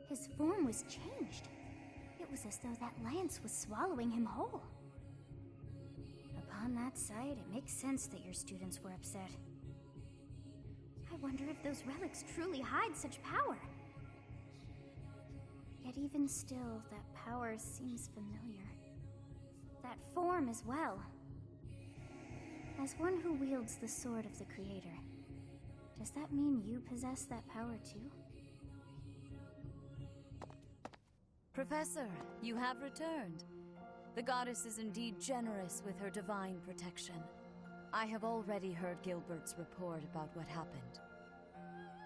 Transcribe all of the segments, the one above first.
His form was changed. It was as though that lance was swallowing him whole. Upon that sight, it makes sense that your students were upset. I wonder if those relics truly hide such power. Yet even still, that power seems familiar. That form as well. As one who wields the sword of the Creator, does that mean you possess that power too? Professor, you have returned. The goddess is indeed generous with her divine protection. I have already heard Gilbert's report about what happened.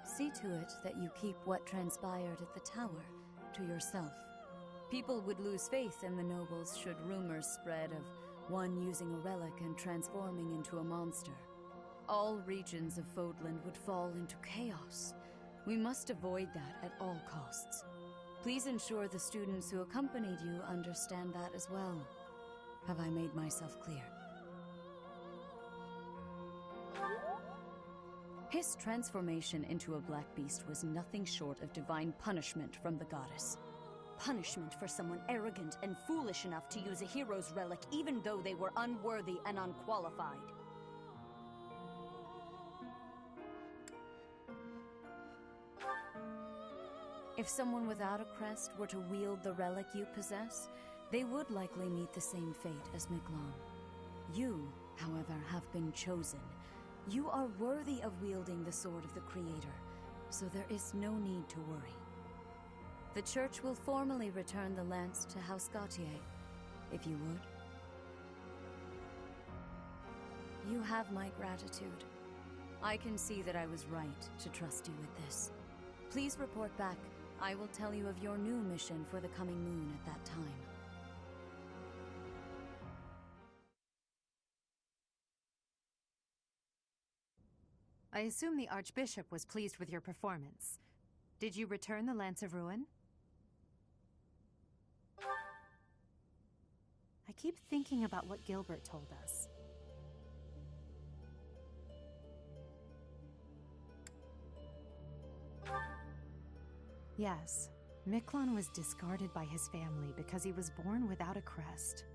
See to it that you keep what transpired at the tower to yourself. People would lose faith in the nobles should rumors spread of one using a relic and transforming into a monster. All regions of Fodland would fall into chaos. We must avoid that at all costs. Please ensure the students who accompanied you understand that as well. Have I made myself clear? His transformation into a black beast was nothing short of divine punishment from the goddess. Punishment for someone arrogant and foolish enough to use a hero's relic even though they were unworthy and unqualified. If someone without a crest were to wield the relic you possess, they would likely meet the same fate as Miklon. You, however, have been chosen. You are worthy of wielding the sword of the Creator, so there is no need to worry. The Church will formally return the lance to House Gautier, if you would. You have my gratitude. I can see that I was right to trust you with this. Please report back. I will tell you of your new mission for the coming moon at that time. I assume the Archbishop was pleased with your performance. Did you return the Lance of Ruin? I keep thinking about what Gilbert told us. Yes, Miklon was discarded by his family because he was born without a crest.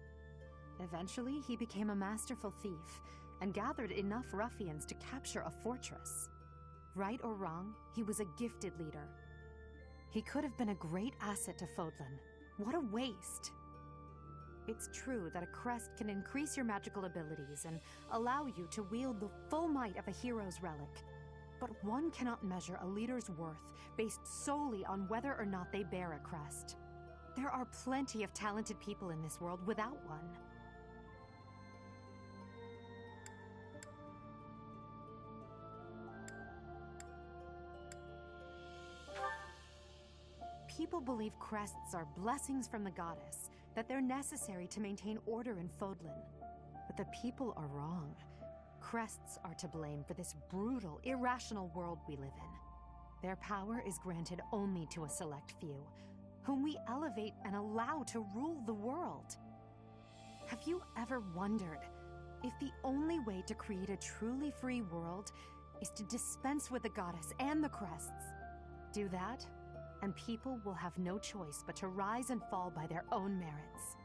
Eventually, he became a masterful thief and gathered enough ruffians to capture a fortress. Right or wrong, he was a gifted leader. He could have been a great asset to Fodlan. What a waste! It's true that a crest can increase your magical abilities and allow you to wield the full might of a hero's relic. But one cannot measure a leader's worth based solely on whether or not they bear a crest. There are plenty of talented people in this world without one. People believe crests are blessings from the goddess, that they're necessary to maintain order in Fodlan. But the people are wrong. Crests are to blame for this brutal, irrational world we live in. Their power is granted only to a select few, whom we elevate and allow to rule the world. Have you ever wondered if the only way to create a truly free world is to dispense with the goddess and the crests? Do that, and people will have no choice but to rise and fall by their own merits.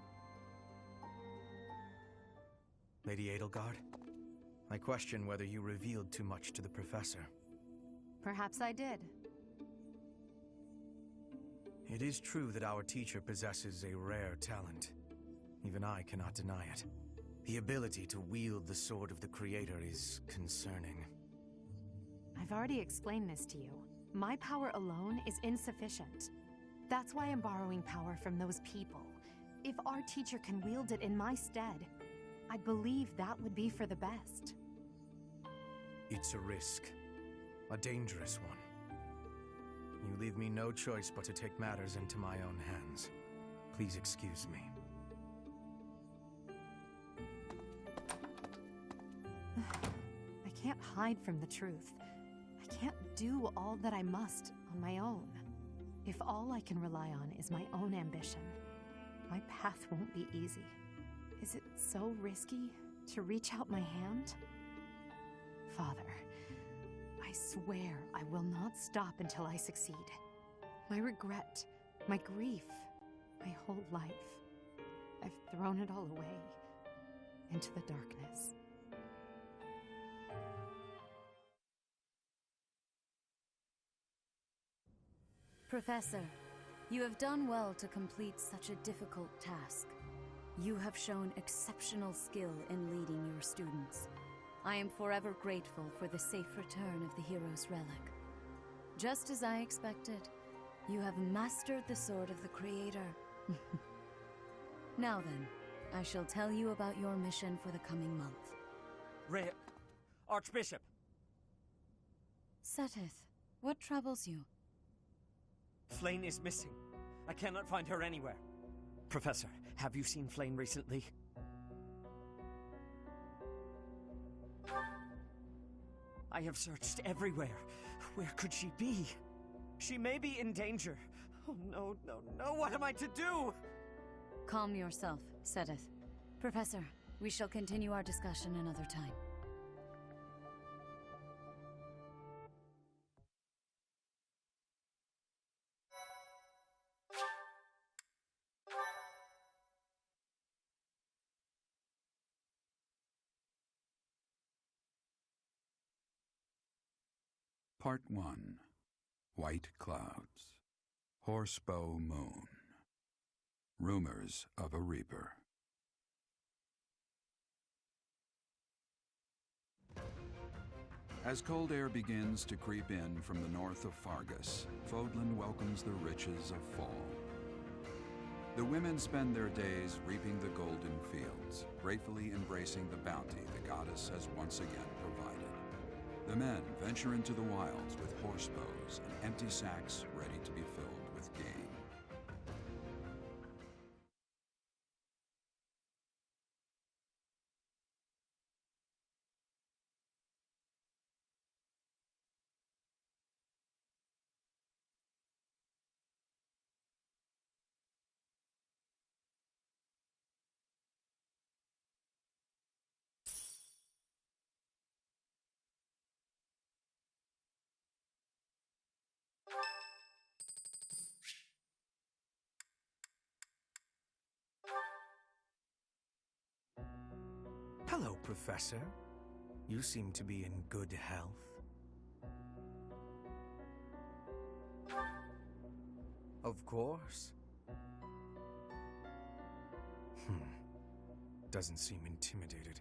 Lady Edelgard, I question whether you revealed too much to the Professor. Perhaps I did. It is true that our teacher possesses a rare talent. Even I cannot deny it. The ability to wield the sword of the Creator is concerning. I've already explained this to you. My power alone is insufficient. That's why I'm borrowing power from those people. If our teacher can wield it in my stead, I believe that would be for the best. It's a risk. A dangerous one. You leave me no choice but to take matters into my own hands. Please excuse me. I can't hide from the truth. I can't do all that I must on my own. If all I can rely on is my own ambition, my path won't be easy. Is it so risky to reach out my hand? Father, I swear I will not stop until I succeed. my regret, my grief, my whole life. I've thrown it all away into the darkness. Professor, you have done well to complete such a difficult task. You have shown exceptional skill in leading your students. I am forever grateful for the safe return of the hero's relic. Just as I expected, you have mastered the sword of the Creator. Now then, I shall tell you about your mission for the coming month. Archbishop! Seteth, what troubles you? Flayn is missing. I cannot find her anywhere. Professor, have you seen Flayn recently? I have searched everywhere. Where could she be? She may be in danger. Oh no, no, no, what am I to do? Calm yourself, Seteth. Professor, we shall continue our discussion another time. Part 1. White Clouds. Horsebow Moon. Rumors of a Reaper. As cold air begins to creep in from the north of Fargus, Fodlan welcomes the riches of fall. The women spend their days reaping the golden fields, gratefully embracing the bounty the goddess has once again provided. The men venture into the wilds with horsebows and empty sacks ready to be filled with game. Hello, Professor. You seem to be in good health. Of course. Doesn't seem intimidated.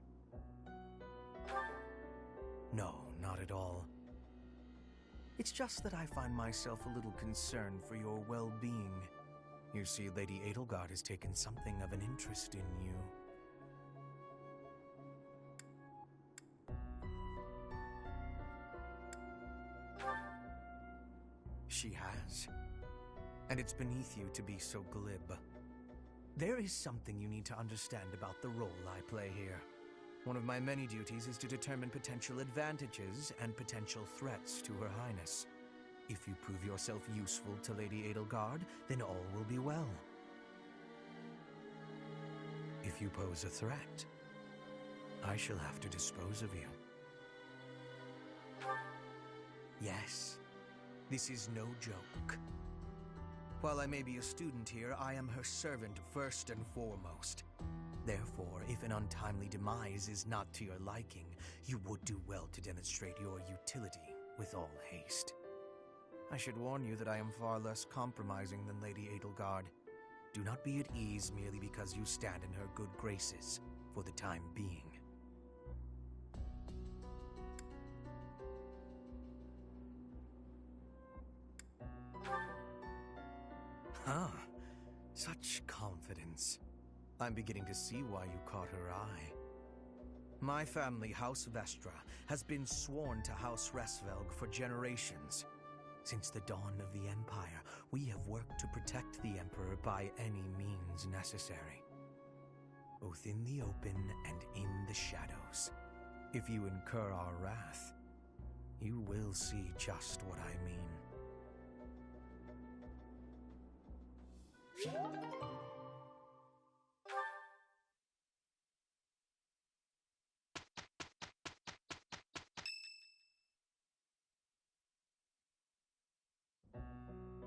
No, not at all. It's just that I find myself a little concerned for your well-being. You see, Lady Edelgard has taken something of an interest in you. She has. And it's beneath you to be so glib. There is something you need to understand about the role I play here. One of my many duties is to determine potential advantages and potential threats to Her Highness. If you prove yourself useful to Lady Edelgard, then all will be well. If you pose a threat, I shall have to dispose of you. Yes, this is no joke. While I may be a student here, I am her servant first and foremost. Therefore, if an untimely demise is not to your liking, you would do well to demonstrate your utility with all haste. I should warn you that I am far less compromising than Lady Edelgard. Do not be at ease merely because you stand in her good graces for the time being. Huh. Such confidence. I'm beginning to see why you caught her eye. My family, House Vestra, has been sworn to House Resvelg for generations. Since the dawn of the Empire, we have worked to protect the Emperor by any means necessary. Both in the open and in the shadows. If you incur our wrath, you will see just what I mean.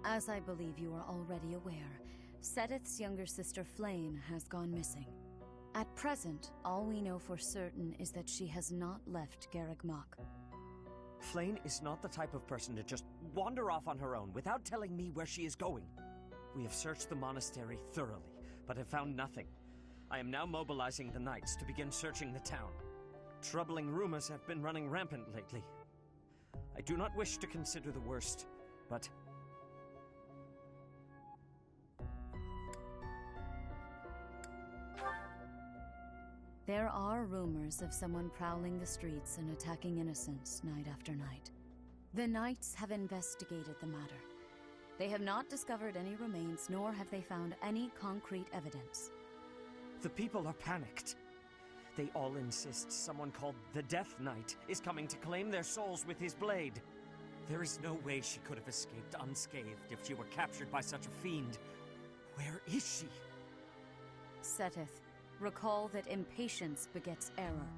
As I believe you are already aware, Seteth's younger sister Flayn has gone missing. At present, all we know for certain is that she has not left Garreg Mach. Flayn is not the type of person to just wander off on her own without telling me where she is going. We have searched the monastery thoroughly, but have found nothing. I am now mobilizing the knights to begin searching the town. Troubling rumors have been running rampant lately. I do not wish to consider the worst, but... There are rumors of someone prowling the streets and attacking innocents night after night. The Knights have investigated the matter. They have not discovered any remains, nor have they found any concrete evidence. The people are panicked. They all insist someone called the Death Knight is coming to claim their souls with his blade. There is no way she could have escaped unscathed if she were captured by such a fiend. Where is she? Seteth, recall that impatience begets error.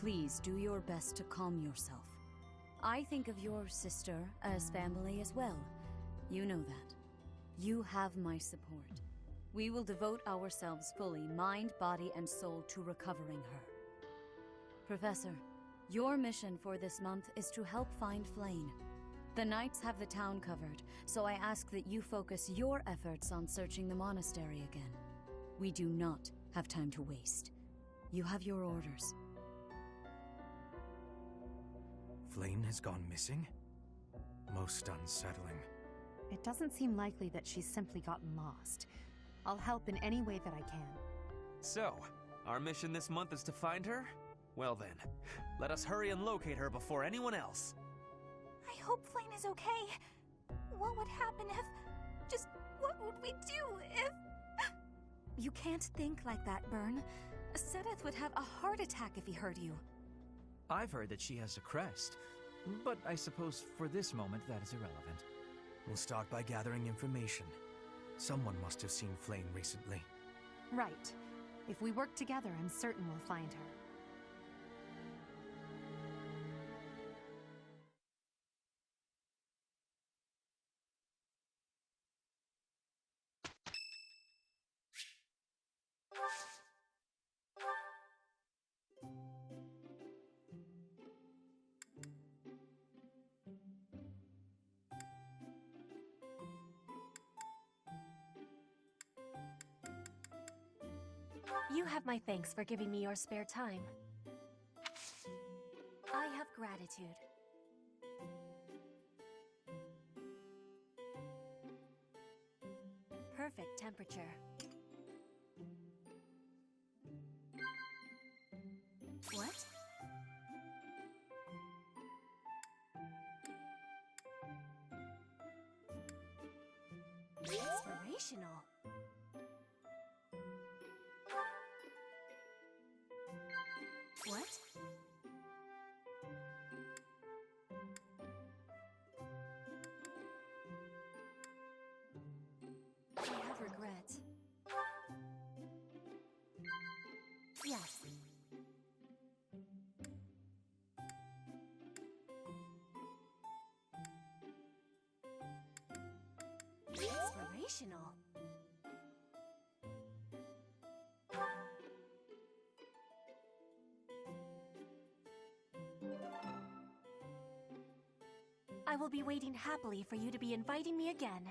Please do your best to calm yourself. I think of your sister as family as well. You know that. You have my support. We will devote ourselves fully, mind, body, and soul, to recovering her. Professor, your mission for this month is to help find Flayn. The Knights have the town covered, so I ask that you focus your efforts on searching the monastery again. We do not have time to waste. You have your orders. Flayn has gone missing? Most unsettling. It doesn't seem likely that she's simply gotten lost. I'll help in any way that I can. So, our mission this month is to find her? Well then, let us hurry and locate her before anyone else. I hope Flayn is okay. What would happen if... Just what would we do if... You can't think like that, Byrne. Seteth would have a heart attack if he heard you. I've heard that she has a crest, but I suppose for this moment that is irrelevant. We'll start by gathering information. Someone must have seen Flayn recently. Right. If we work together, I'm certain we'll find her. You have my thanks for giving me your spare time. I have gratitude. Perfect temperature. What? Inspirational. What? I have regret. Yes. Inspirational. I will be waiting happily for you to be inviting me again.